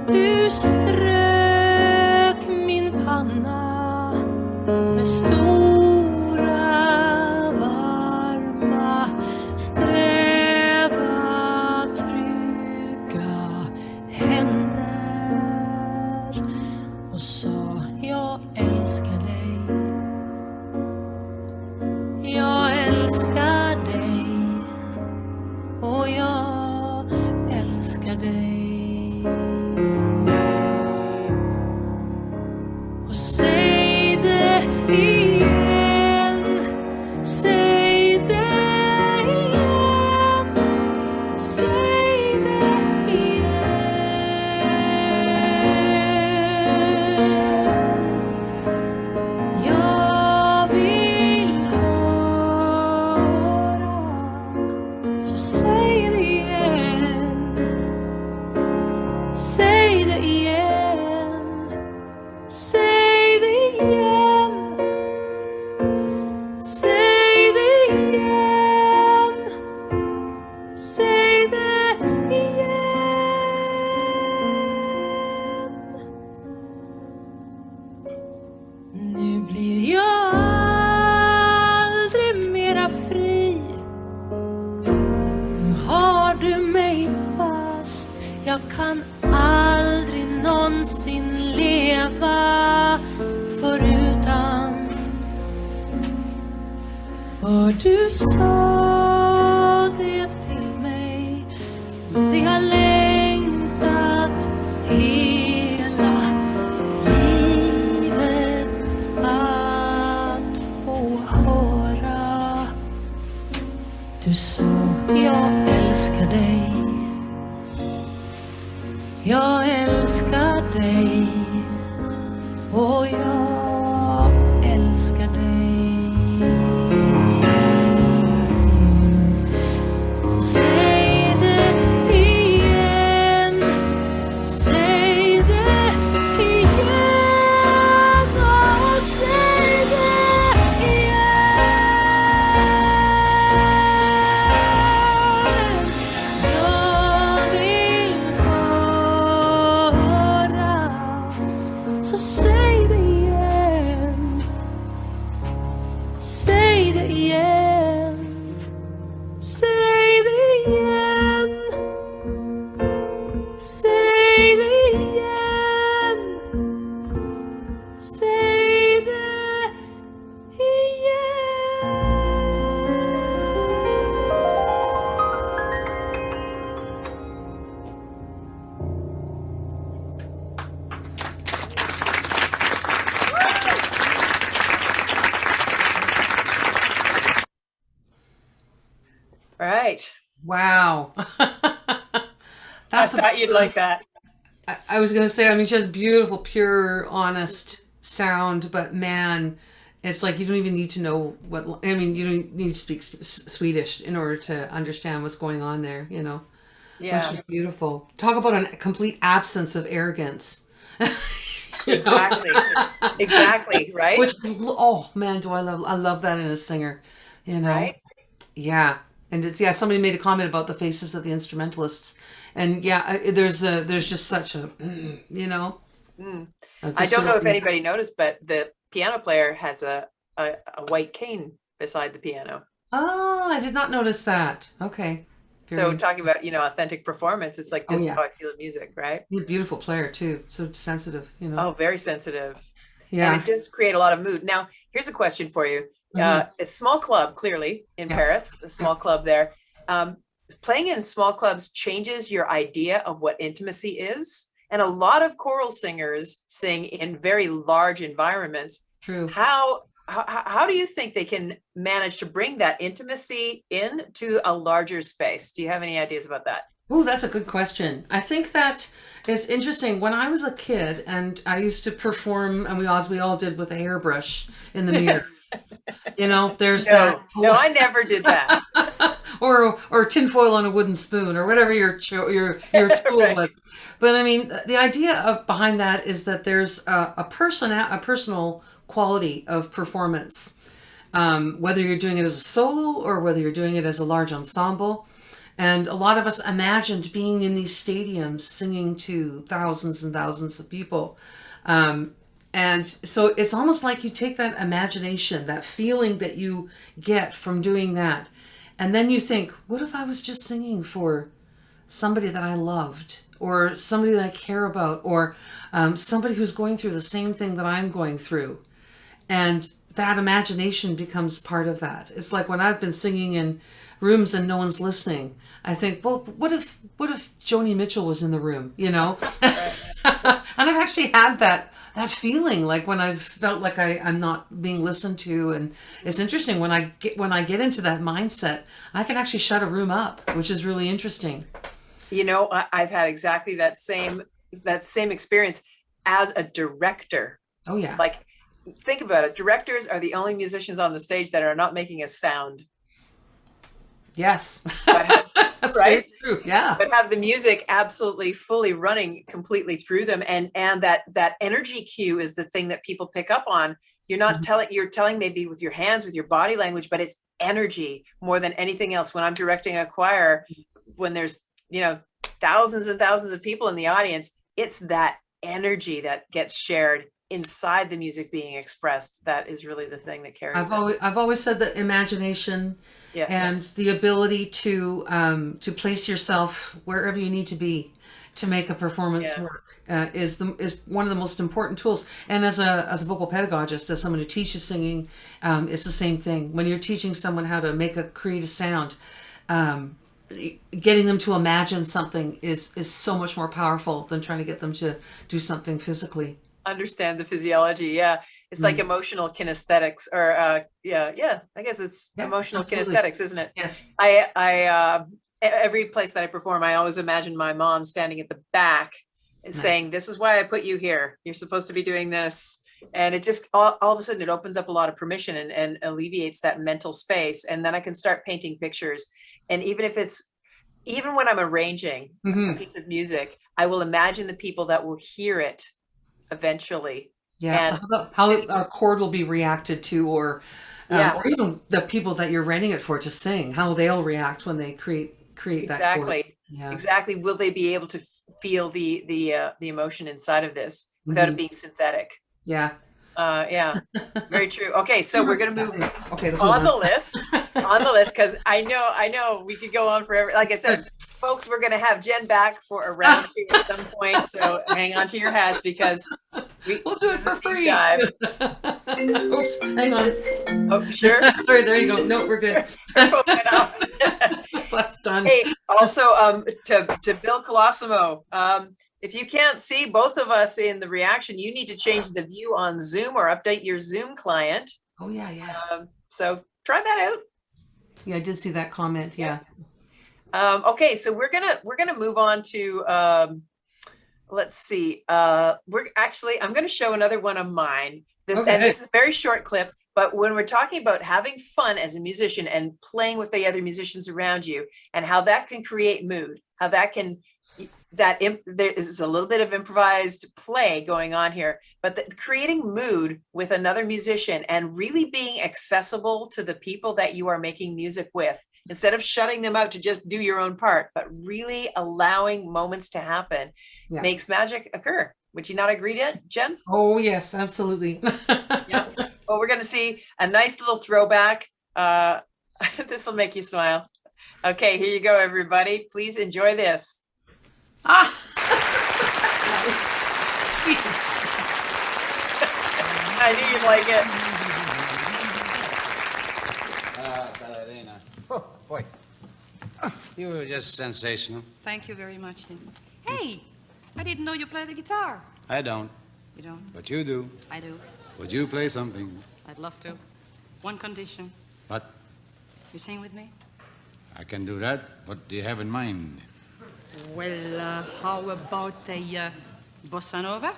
Speaker 5: Du strök min panna med stora varma sträva trygga händer och sa jag älskar dig. Jag älskar dig och jag älskar dig. Och säg det igen, säg det igen, säg det igen. Jag vill höra, så säg det igen, säg det igen, säg det igen, säg det igen, säg det igen. Nu blir jag aldrig mera fri. Nu har du mig fast. Jag kan aldrig någonsin leva förutan. För du sa det till mig. Det har längtat hela livet att få höra. Du sa jag älskar dig. Jag älskar dig och jag älskar dig. Så säg det igen, säg det igen och säg det igen. Jag vill höra, så säg det igen, säg det igen, säg det igen, säg det igen, säg det
Speaker 3: All right.
Speaker 2: Wow.
Speaker 3: I
Speaker 2: That's
Speaker 3: thought you'd like that.
Speaker 2: I was going to say, I mean, just beautiful, pure, honest sound, but man, it's like you don't even need to know what, I mean, you don't need to speak Swedish in order to understand what's going on there, you know, which
Speaker 3: Yeah,
Speaker 2: was beautiful. Talk about a complete absence of arrogance. You know?
Speaker 3: exactly. Exactly, right?
Speaker 2: Which, oh man, I love that in a singer, you know?
Speaker 3: Right?
Speaker 2: Yeah. And it's, yeah, somebody made a comment about the faces of the instrumentalists. And yeah, there's just such a, you know,
Speaker 3: Mm.
Speaker 2: a
Speaker 3: I don't know if
Speaker 2: visceral-
Speaker 3: anybody noticed, but the piano player has a white cane beside the piano.
Speaker 2: Oh, I did not notice that. Okay.
Speaker 3: So talking about, authentic performance, it's like, this is
Speaker 2: yeah.
Speaker 3: how I feel in music, right?
Speaker 2: You're a beautiful player too. So sensitive,
Speaker 3: Oh, very sensitive.
Speaker 2: Yeah.
Speaker 3: And it does create a lot of mood. Now, here's a question for you. A small club, clearly, in Paris, a small club there. Playing in small clubs changes your idea of what intimacy is. And a lot of choral singers sing in very large environments.
Speaker 2: True.
Speaker 3: How do you think they can manage to bring that intimacy into a larger space? Do you have any ideas about that?
Speaker 2: Oh, that's a good question. I think that is interesting. When I was a kid and I used to perform, and we all did with a hairbrush in the mirror. There's that.
Speaker 3: No, I never did that.
Speaker 2: or tinfoil on a wooden spoon, or whatever your tool
Speaker 3: Right.
Speaker 2: was. But I mean, the idea behind that is that there's a personal quality of performance, whether you're doing it as a solo or whether you're doing it as a large ensemble. And a lot of us imagined being in these stadiums singing to thousands and thousands of people. And so it's almost like you take that imagination, that feeling that you get from doing that, and then you think, what if I was just singing for somebody that I loved, or somebody that I care about, or somebody who's going through the same thing that I'm going through? And that imagination becomes part of that. It's like when I've been singing in rooms and no one's listening, I think, well, what if Joni Mitchell was in the room, And I've actually had that feeling, like when I've felt like I'm not being listened to. And it's interesting when I get into that mindset, I can actually shut a room up, which is really interesting.
Speaker 3: I've had exactly that same experience as a director.
Speaker 2: Oh yeah.
Speaker 3: Like, think about it. Directors are the only musicians on the stage that are not making a sound.
Speaker 2: Yes. That's
Speaker 3: right?
Speaker 2: very true. Yeah.
Speaker 3: But have the music absolutely fully running completely through them. And that energy cue is the thing that people pick up on. You're not you're telling maybe with your hands, with your body language, but it's energy more than anything else. When I'm directing a choir, when there's, thousands and thousands of people in the audience, it's that energy that gets shared inside the music being expressed. That is really the thing that carries
Speaker 2: I've always said that imagination,
Speaker 3: yes,
Speaker 2: and the ability to place yourself wherever you need to be to make a performance work is one of the most important tools. And as a vocal pedagogist, as someone who teaches singing, it's the same thing. When you're teaching someone how to create a sound, getting them to imagine something is so much more powerful than trying to get them to do something physically.
Speaker 3: Understand the physiology. Yeah. It's like emotional kinesthetics, or I guess it's emotional
Speaker 2: absolutely.
Speaker 3: kinesthetics, isn't it?
Speaker 2: Yes.
Speaker 3: I every place that I perform, I always imagine my mom standing at the back saying, this is why I put you here. You're supposed to be doing this. And it just all of a sudden it opens up a lot of permission and alleviates that mental space. And then I can start painting pictures. And even when I'm arranging a piece of music, I will imagine the people that will hear it eventually.
Speaker 2: Yeah,
Speaker 3: and
Speaker 2: how a chord will be reacted to, or even the people that you're writing it for to sing, how they'll react when they create that chord.
Speaker 3: Exactly. Will they be able to feel the emotion inside of this without it being synthetic?
Speaker 2: Yeah.
Speaker 3: Very true. Okay, so we're gonna move
Speaker 2: on
Speaker 3: the list because I know we could go on forever. Like I said, folks, we're gonna have Jen back for a round 2 at some point, so hang on to your hats because
Speaker 2: we'll do it for free. Oops, hang on.
Speaker 3: Oh, sure.
Speaker 2: Sorry, there you go. No, we're good. That's done.
Speaker 3: Hey, also to Bill Colosimo, if you can't see both of us in the reaction, you need to change the view on Zoom or update your Zoom client.
Speaker 2: Oh yeah.
Speaker 3: So try that out.
Speaker 2: Yeah, I did see that comment. Yeah.
Speaker 3: Okay, so we're gonna move on to let's see. I'm gonna show another one of mine. And this is a very short clip. But when we're talking about having fun as a musician and playing with the other musicians around you, and how that can create mood, how that can there is a little bit of improvised play going on here, but creating mood with another musician and really being accessible to the people that you are making music with, instead of shutting them out to just do your own part, but really allowing moments to happen, makes magic occur. Would you not agree, Jen?
Speaker 2: Oh yes, absolutely.
Speaker 3: Yeah. Well, we're going to see a nice little throwback. This will make you smile. Okay, here you go, everybody. Please enjoy this.
Speaker 2: Ah.
Speaker 3: I knew you'd like it.
Speaker 6: Ballerina. Oh, boy. You were just sensational.
Speaker 7: Thank you very much, Tim. Hey, I didn't know you played the guitar.
Speaker 6: I don't,
Speaker 7: You don't?
Speaker 6: but you do.
Speaker 7: I do.
Speaker 6: Would you play something?
Speaker 7: I'd love to. One condition.
Speaker 6: What?
Speaker 7: You sing with me?
Speaker 6: I can do that. What do you have in mind?
Speaker 7: Well, how about a bossa nova?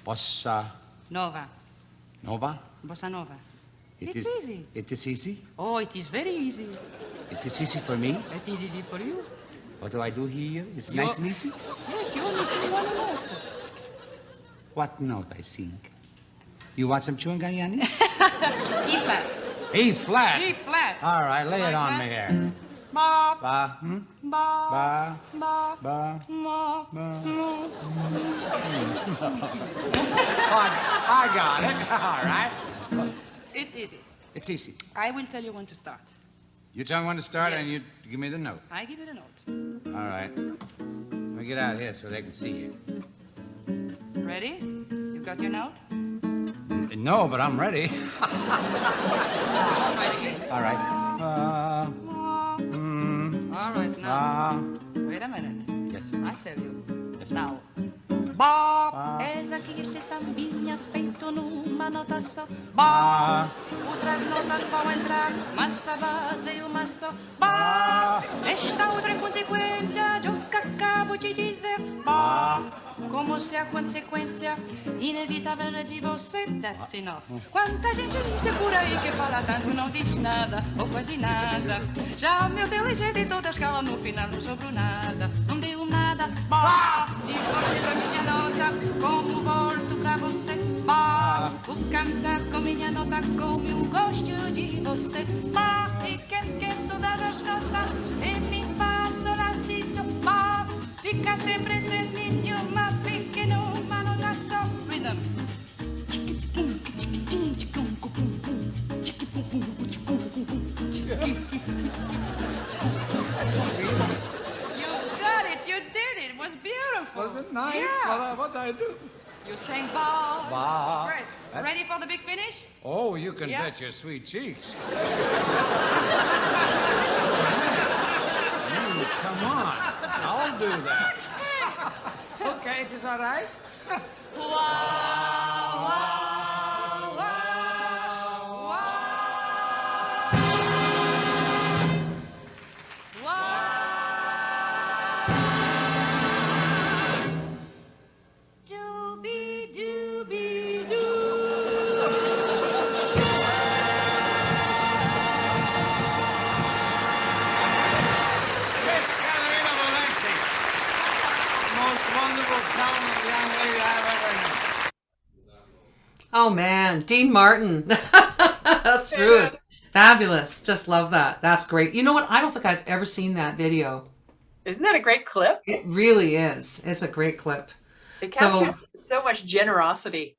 Speaker 6: Bossa
Speaker 7: Nova.
Speaker 6: Nova?
Speaker 7: Bossa nova.
Speaker 6: It
Speaker 7: It's
Speaker 6: is-
Speaker 7: easy.
Speaker 6: It is easy?
Speaker 7: Oh, it is very easy.
Speaker 6: It is easy for me?
Speaker 7: It is easy for you.
Speaker 6: What do I do here? It's
Speaker 7: You-
Speaker 6: nice and easy?
Speaker 7: Yes, you only sing one note.
Speaker 6: What note I sing? You want some chewing gum, Yanni?
Speaker 7: E flat.
Speaker 6: E flat.
Speaker 7: E flat.
Speaker 6: All right, lay it
Speaker 7: Like
Speaker 6: on
Speaker 7: that?
Speaker 6: me here.
Speaker 7: Ba,
Speaker 6: Ba,
Speaker 7: ba,
Speaker 6: ba,
Speaker 7: ba,
Speaker 6: ba,
Speaker 7: ma,
Speaker 6: ba.
Speaker 7: ma.
Speaker 6: I got it. All right.
Speaker 7: It's easy.
Speaker 6: It's easy.
Speaker 7: I will tell you when to start.
Speaker 6: You tell me when to start and
Speaker 7: Yes.
Speaker 6: you give me the note.
Speaker 7: I give you the note.
Speaker 6: All right. Let me get out here so they can see you.
Speaker 7: Ready? You got your note?
Speaker 6: No, but I'm ready.
Speaker 7: Try it again.
Speaker 6: All right.
Speaker 7: All right, now. Wait a minute.
Speaker 6: Yes.
Speaker 7: I tell you.
Speaker 6: Yes.
Speaker 7: Now. Ba, essa aqui este sambinha feito numa nota só. Ba, outras notas vão entrar, mas a base é uma só. Ba, esta outra é consequência do que acabo de dizer. Ba, como se a consequência inevitável é de você. That's enough. Quanta gente existe por aí que fala tanto não diz nada, ou quase nada. Já o meu inteligente e toda a escala no final não sobrou nada. Não deu nada. Ba, e voltei pra minha nota, como volto pra você. Ba, o cantar com minha nota, como eu gosto de você. Ba, e quer todas as notas, em mi, fa, sol, la, si, do, ba. Fica sempre sem nenhuma, fique numa nota só. Rhythm. You got it, you did it. It was beautiful.
Speaker 6: Was it nice?
Speaker 7: Yeah.
Speaker 6: What did I do?
Speaker 7: You sang ba.
Speaker 6: Ba.
Speaker 7: Great.
Speaker 6: That's-
Speaker 7: Ready for the big finish?
Speaker 6: Oh, you can
Speaker 7: Yeah.
Speaker 6: bet your sweet cheeks. Come on. I'll do that. Okay, it is all right.
Speaker 7: Wow, wow, wow, wow. Wow. Doobie doobie doo.
Speaker 6: Miss Catalina Valenti. Most wonderful, talented young lady I've ever known.
Speaker 2: Oh man, Dean Martin. Screw it. Fabulous. Just love that. That's great. You know what? I don't think I've ever seen that video.
Speaker 3: Isn't that a great clip?
Speaker 2: It really is. It's a great clip.
Speaker 3: It
Speaker 2: So-
Speaker 3: captures so much generosity.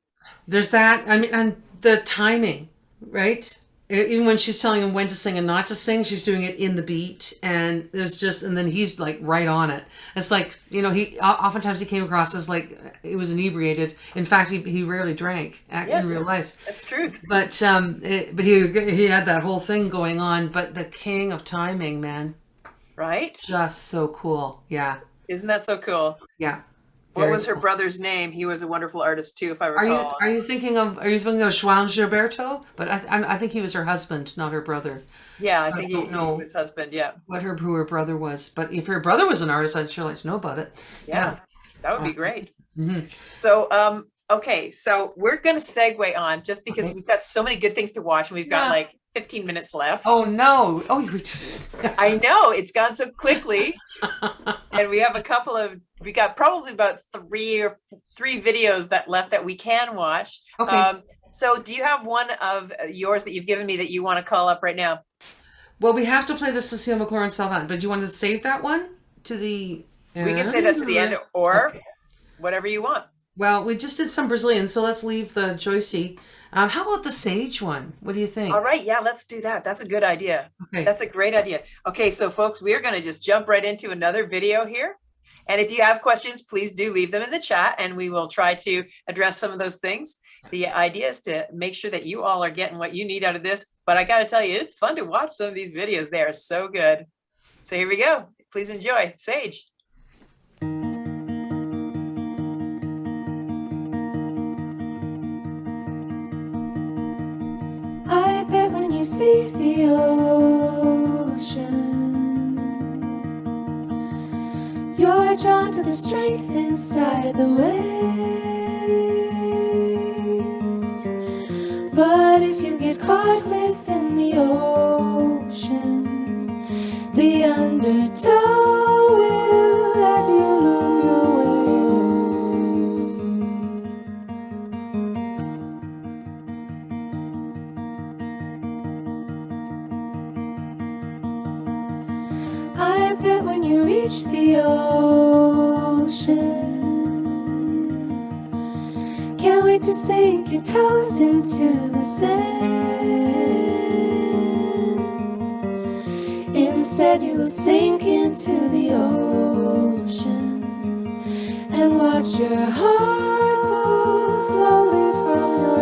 Speaker 2: There's that. I mean, and the timing, right? Even when she's telling him when to sing and not to sing, she's doing it in the beat. And there's just, and then he's like right on it. It's like, you know, oftentimes he came across as like he was inebriated. In fact, he rarely drank in
Speaker 3: Yes.
Speaker 2: real life.
Speaker 3: That's truth.
Speaker 2: But he had that whole thing going on. But the king of timing, man,
Speaker 3: Right?
Speaker 2: just so cool. Yeah,
Speaker 3: Isn't that so cool?
Speaker 2: yeah.
Speaker 3: What
Speaker 2: Very
Speaker 3: was her
Speaker 2: cool.
Speaker 3: brother's name? He was a wonderful artist too, if I
Speaker 2: Are
Speaker 3: recall.
Speaker 2: you thinking of Juan Gilberto? But I think he was her husband, not her brother.
Speaker 3: Yeah, I
Speaker 2: So
Speaker 3: think
Speaker 2: I don't
Speaker 3: he
Speaker 2: know
Speaker 3: was husband. Yeah.
Speaker 2: who her brother was. But if her brother was an artist, I'd sure like to know about it.
Speaker 3: Yeah. That would be great.
Speaker 2: Mhm.
Speaker 3: So, okay. So we're going to segue on just because
Speaker 2: Okay.
Speaker 3: we've got so many good things to watch and we've got
Speaker 2: Yeah.
Speaker 3: like 15 minutes left.
Speaker 2: Oh no! Oh,
Speaker 3: I know it's gone so quickly. And we have we got probably about three videos that left that we can watch.
Speaker 2: Okay.
Speaker 3: So do you have one of yours that you've given me that you want to call up right now?
Speaker 2: Well, we have to play the Cecile McLaurin Salvant, but do you want to save that one to the?
Speaker 3: We can say that to the end or
Speaker 2: Okay.
Speaker 3: whatever you want.
Speaker 2: Well, we just did some Brazilian, so let's leave the Joycey. How about the Sage one? What do you think?
Speaker 3: All right, yeah, let's do that. That's a good idea.
Speaker 2: Okay.
Speaker 3: That's a great idea. Okay, so folks, we are going to just jump right into another video here. And if you have questions, please do leave them in the chat and we will try to address some of those things. The idea is to make sure that you all are getting what you need out of this. But I got to tell you, it's fun to watch some of these videos. They are so good. So here we go. Please enjoy. Sage.
Speaker 8: I bet when you see the ocean, you're drawn to the strength inside the waves. But if you get caught within the ocean, the undertow will let you lose your way. I bet when you reach the ocean, can't wait to sink your toes into the sand. Instead you will sink into the ocean and watch your heart pull slowly from your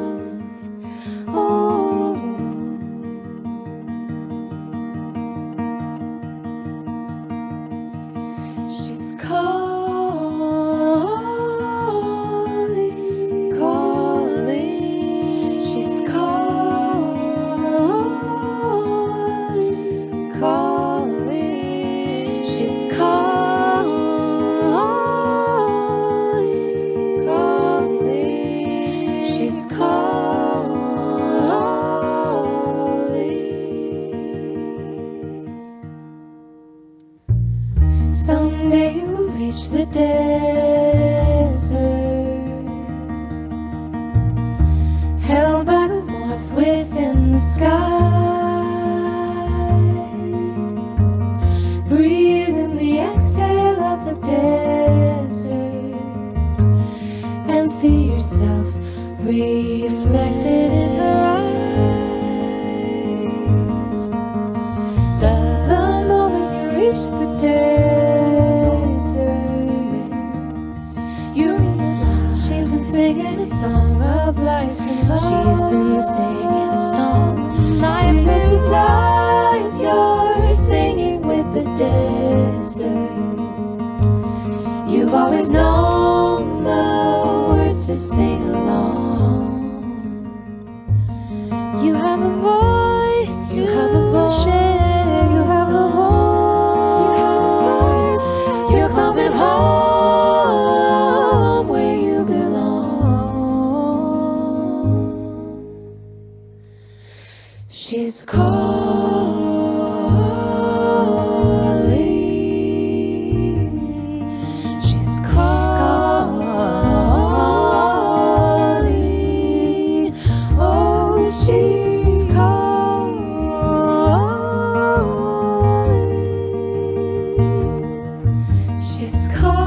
Speaker 8: hands. Oh. She's calling, calling. She's calling, calling. She's calling, calling. She's calling. Someday you will reach the desert, held by the warmth within the skies. Breathe in the exhale of the desert and see yourself reflected in her eyes. The moment you reach the desert, you realize she's been singing a song of life and love. She's been singing a song of life and lives. You're singing with the desert. You've always known the words to sing along. You have a voice, you have a voice, you have a voice. You're coming home where you belong. She's calling. She's calling. Oh, she's calling. She's calling.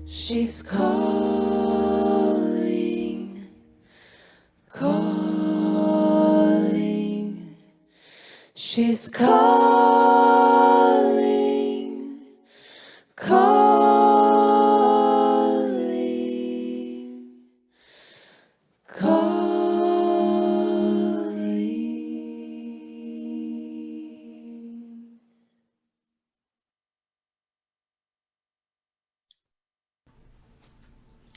Speaker 8: She's calling, calling. She's calling, calling, calling.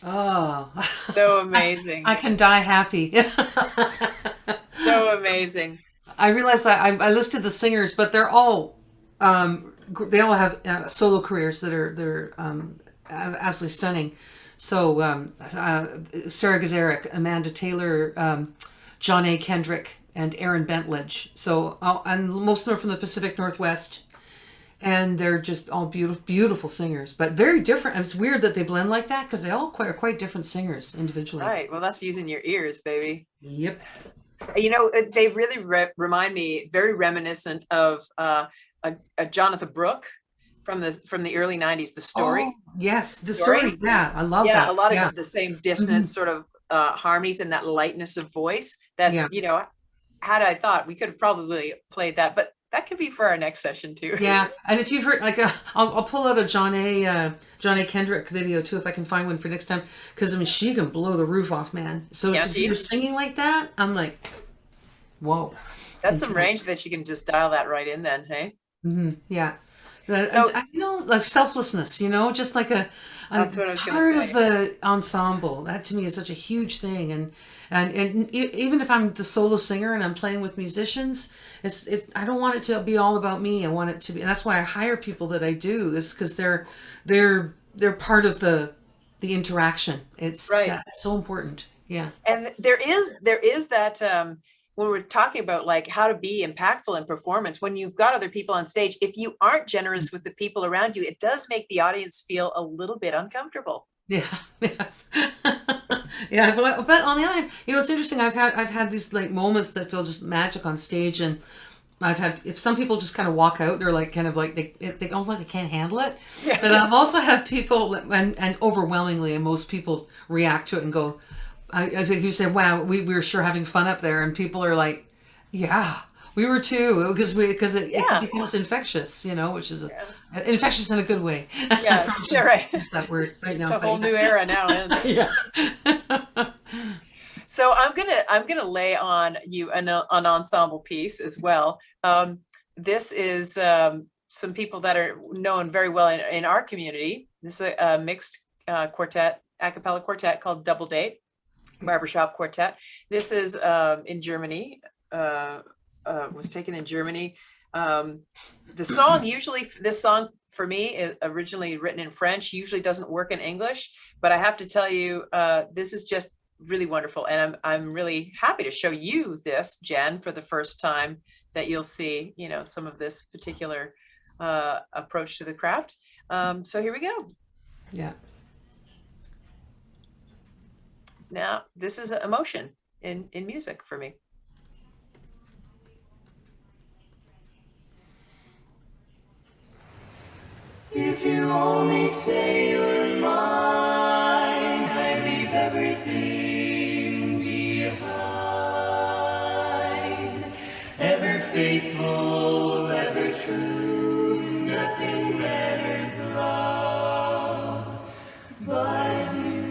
Speaker 2: Oh,
Speaker 3: So amazing.
Speaker 2: I can die happy.
Speaker 3: So amazing.
Speaker 2: I realized that I listed the singers, but they're all they all have solo careers that are absolutely stunning. So Sarah Gazaric, Amanda Taylor, John A. Kendrick, and Aaron Bentledge. So and most of them are from the Pacific Northwest, and they're just all beautiful, beautiful singers, but very different. It's weird that they blend like that because they all are quite different singers individually.
Speaker 3: Right. Well, that's using your ears, baby.
Speaker 2: Yep.
Speaker 3: They really remind me, very reminiscent of a Jonathan Brooke from the early 90s, The Story.
Speaker 2: Oh, yes, The Story. Yeah, I love that.
Speaker 3: Yeah, a lot of the same dissonance sort of harmonies and that lightness of voice that, had I thought, we could have probably played that, but that could be for our next session too.
Speaker 2: Yeah, and if you've heard, like, I'll pull out a John A. Kendrick video too, if I can find one for next time, because I mean, she can blow the roof off, man. So if you're singing like that, I'm like, whoa.
Speaker 3: That's some range that you can just dial that right in then, hey?
Speaker 2: Yeah. Like selflessness, just like
Speaker 3: that's what I was
Speaker 2: part of the ensemble. That to me is such a huge thing, and even if I'm the solo singer and I'm playing with musicians, it's I don't want it to be all about me. I want it to be, and that's why I hire people that I do, is because they're part of the interaction. It's
Speaker 3: right.
Speaker 2: That's so important. Yeah,
Speaker 3: and there is that. When we're talking about like how to be impactful in performance, when you've got other people on stage, if you aren't generous with the people around you, it does make the audience feel a little bit uncomfortable.
Speaker 2: Yeah. Yes. Yeah. But on the other hand, it's interesting. I've had these like moments that feel just magic on stage, and I've had, if some people just kind of walk out, they're like kind of like they almost like they can't handle it. Yeah. But I've also had people, and overwhelmingly, and most people react to it and go, I think you said, wow, we were sure having fun up there, and people are like, yeah, we were too, because it becomes infectious, which is infectious in a good way.
Speaker 3: Yeah, yeah, right.
Speaker 2: That word right now.
Speaker 3: It's a whole new era now, isn't it?
Speaker 2: Yeah.
Speaker 3: So I'm gonna lay on you an ensemble piece as well. This is some people that are known very well in our community. This is a mixed quartet, a cappella quartet called Double Date. Barbershop quartet. This is in Germany, was taken in Germany. This song for me is originally written in French, usually doesn't work in English, but I have to tell you, this is just really wonderful. And I'm really happy to show you this, Jen, for the first time, that you'll see, some of this particular approach to the craft. So here we go.
Speaker 2: Yeah.
Speaker 3: Now, this is emotion in music for me.
Speaker 9: If you only say you're mine, I leave everything behind. Ever faithful, ever true, nothing matters, love, but you.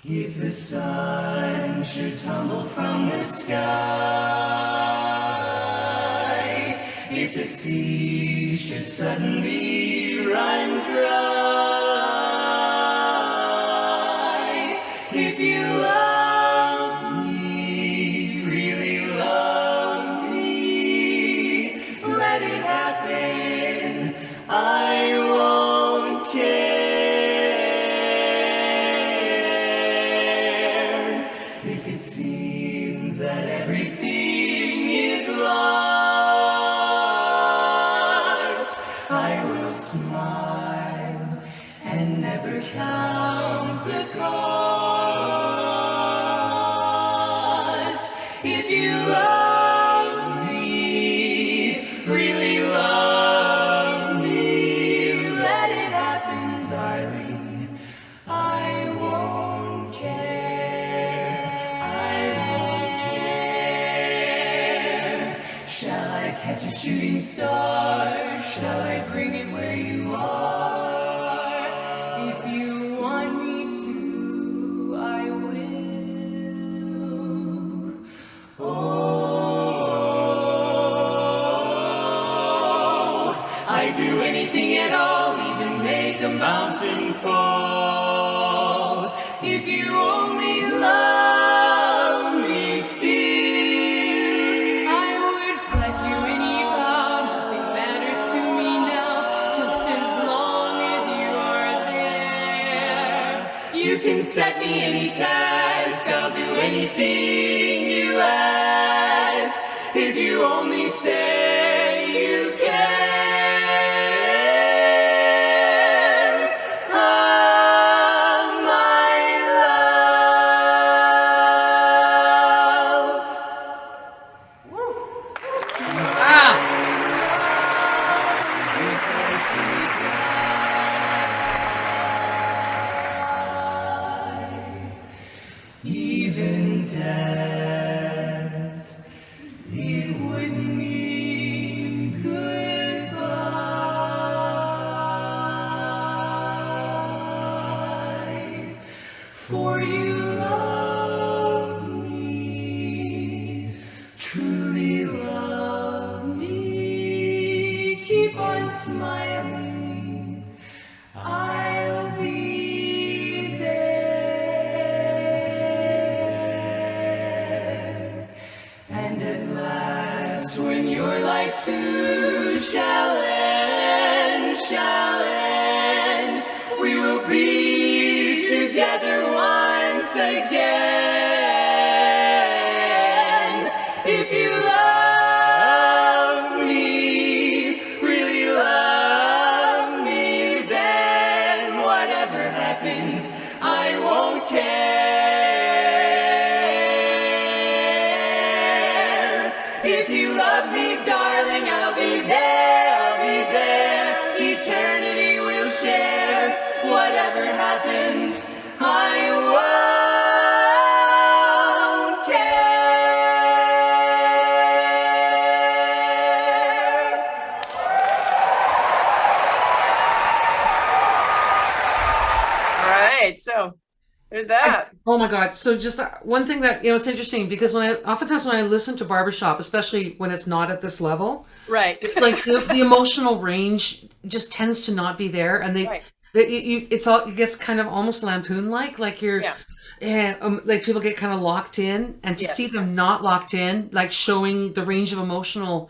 Speaker 9: If the sun should tumble from the sky, if the sea should suddenly run dry, if you love me, really love me, let it happen, I won't care. It seems that everything is lost, I will smile and never count the cost. If you love me, really love me, let it happen, darling, I won't care. Catch a shooting star, shall I bring it where you are? If you want me to, I will. Oh, I'd do anything at all, even make a mountain fall. If you only love me still, you can set me any task, ask, I'll do anything you ask. If you only say you care. Oh, my love.
Speaker 2: Ah,
Speaker 9: Even death, it would mean goodbye. For you love me, truly love me. Keep on smiling, I'll be there. And at last, when your life too shall end, we will be together once again. If you love me, really love me, then whatever happens, I won't care. If you love me, darling, I'll be there, I'll be there. Eternity will share. Whatever happens, I won't care. All right, so there's that.
Speaker 2: oh my God. So just one thing that, it's interesting because oftentimes when I listen to barbershop, especially when it's not at this level,
Speaker 3: Right.
Speaker 2: it's like the emotional range just tends to not be there. And
Speaker 3: Right.
Speaker 2: it gets kind of almost lampoon-like you're,
Speaker 3: Yeah.
Speaker 2: like people get kind of locked in, and to see
Speaker 3: Yes.
Speaker 2: them not locked in, like showing the range of emotional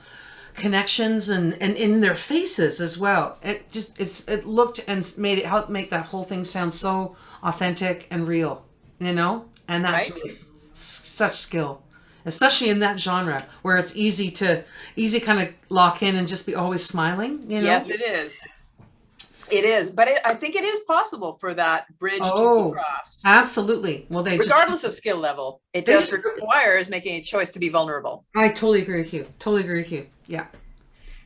Speaker 2: connections and in their faces as well. It looked and helped make that whole thing sound so authentic and real, and that
Speaker 3: Right.
Speaker 2: to me is such skill, especially in that genre where it's easy kind of lock in and just be always smiling.
Speaker 3: Yes, it is. It is, but I think it is possible for that bridge to
Speaker 2: Oh,
Speaker 3: be crossed.
Speaker 2: absolutely. Well,
Speaker 3: Regardless of skill level, it just requires making a choice to be vulnerable.
Speaker 2: I totally agree with you. Yeah.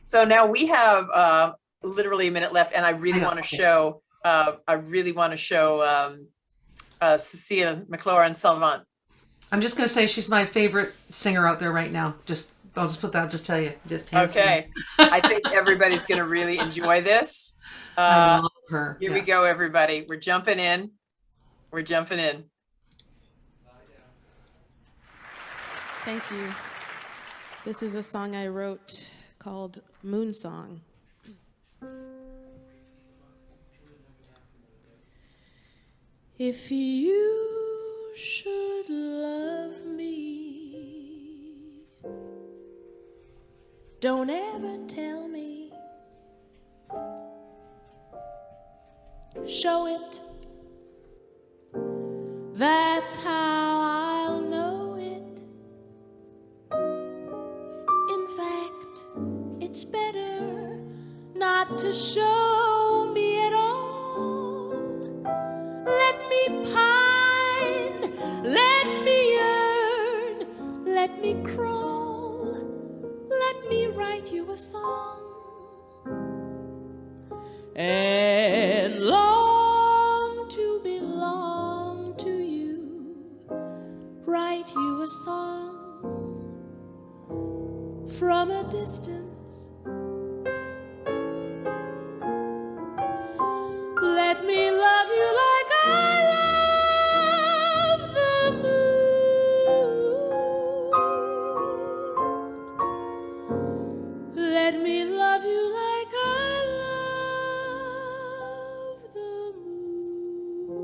Speaker 3: So now we have literally a minute left, and I really
Speaker 2: I know.
Speaker 3: want to show. Cecile McLaurin-Salvant.
Speaker 2: I'm just gonna say she's my favorite singer out there right now. I'll just put that. Just tell you. Just hands
Speaker 3: Okay, I think everybody's going to really enjoy this.
Speaker 2: I love her.
Speaker 3: Here we go, everybody. We're jumping in.
Speaker 10: Thank you. This is a song I wrote called Moon Song. If you should love me, don't ever tell me. Show it. That's how I'll know it. In fact, it's better not to show me at all. Let me pine, let me yearn, let me crawl, let me write you a song. And long to belong to you, write you a song from a distance. Let me love you like I love the moon. Let me love you like I love the moon.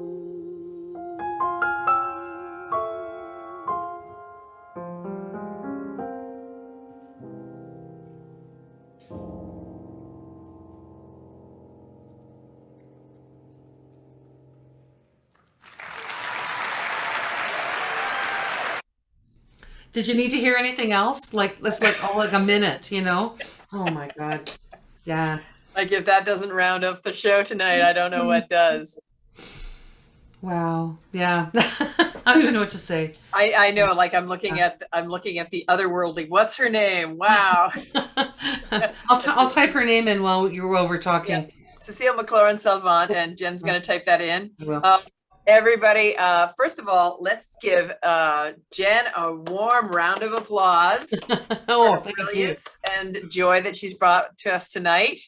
Speaker 2: Did you need to hear anything else? Like, let's like a minute, you know? Oh my God. Yeah.
Speaker 3: Like if that doesn't round up the show tonight, I don't know what does.
Speaker 2: Wow. Yeah. I don't even know what to say.
Speaker 3: I know, like I'm looking at the otherworldly. What's her name? Wow.
Speaker 2: I'll type her name in while we're talking.
Speaker 3: Yeah. Cecile McLaurin Salvant, and Jen's going to type that in.
Speaker 2: I will.
Speaker 3: Everybody, first of all, let's give Jen a warm round of applause
Speaker 2: Oh,
Speaker 3: for
Speaker 2: thank you.
Speaker 3: brilliance and joy that she's brought to us tonight.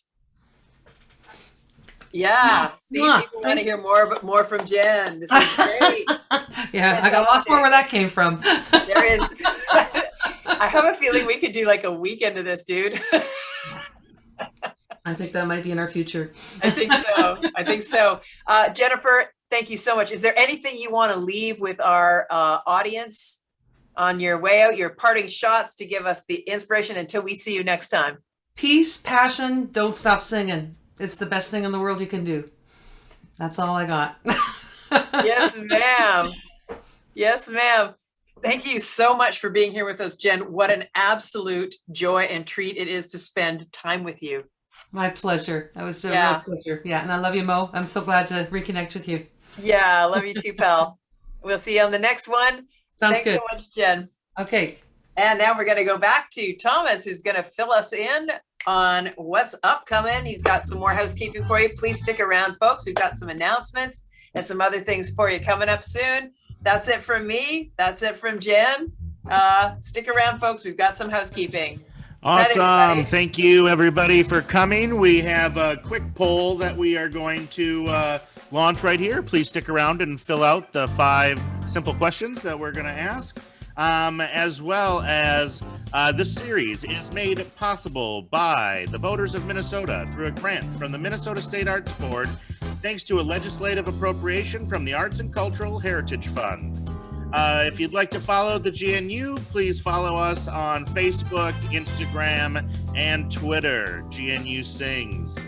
Speaker 3: Yeah, see,
Speaker 2: Mwah.
Speaker 3: people want to hear more from Jen. This is great.
Speaker 2: Yeah, I got lots more where that came from.
Speaker 3: There is. I have a feeling we could do like a weekend of this, dude.
Speaker 2: I think that might be in our future.
Speaker 3: I think so. Jennifer, thank you so much. Is there anything you want to leave with our audience on your way out, your parting shots to give us the inspiration until we see you next time?
Speaker 2: Peace, passion, don't stop singing. It's the best thing in the world you can do. That's all I got.
Speaker 3: Yes, ma'am. Yes, ma'am. Thank you so much for being here with us, Jen. What an absolute joy and treat it is to spend time with you.
Speaker 2: My pleasure. That was a real pleasure. Yeah, and I love you, Mo. I'm so glad to reconnect with you.
Speaker 3: Yeah, I love you too, pal. We'll see you on the next one.
Speaker 2: Sounds
Speaker 3: Thanks
Speaker 2: good.
Speaker 3: so much, Jen.
Speaker 2: Okay.
Speaker 3: And now we're going to go back to Thomas, who's going to fill us in on what's upcoming. He's got some more housekeeping for you. Please stick around, folks. We've got some announcements and some other things for you coming up soon. That's it from me. That's it from Jen. Stick around, folks. We've got some housekeeping.
Speaker 1: Awesome. Thank you, everybody, for coming. We have a quick poll that we are going to launch right here. Please stick around and fill out the 5 simple questions that we're going to ask. As well as this series is made possible by the voters of Minnesota through a grant from the Minnesota State Arts Board, thanks to a legislative appropriation from the Arts and Cultural Heritage Fund. If you'd like to follow the GNU, please follow us on Facebook, Instagram, and Twitter, GNU Sings.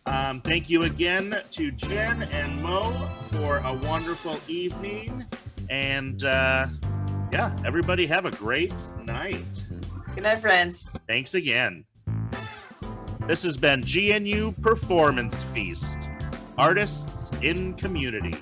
Speaker 1: Thank you again to Jen and Mo for a wonderful evening. And yeah, everybody have a great night.
Speaker 3: Good night, friends.
Speaker 1: Thanks again. This has been GNU Performance Feast, Artists in Community.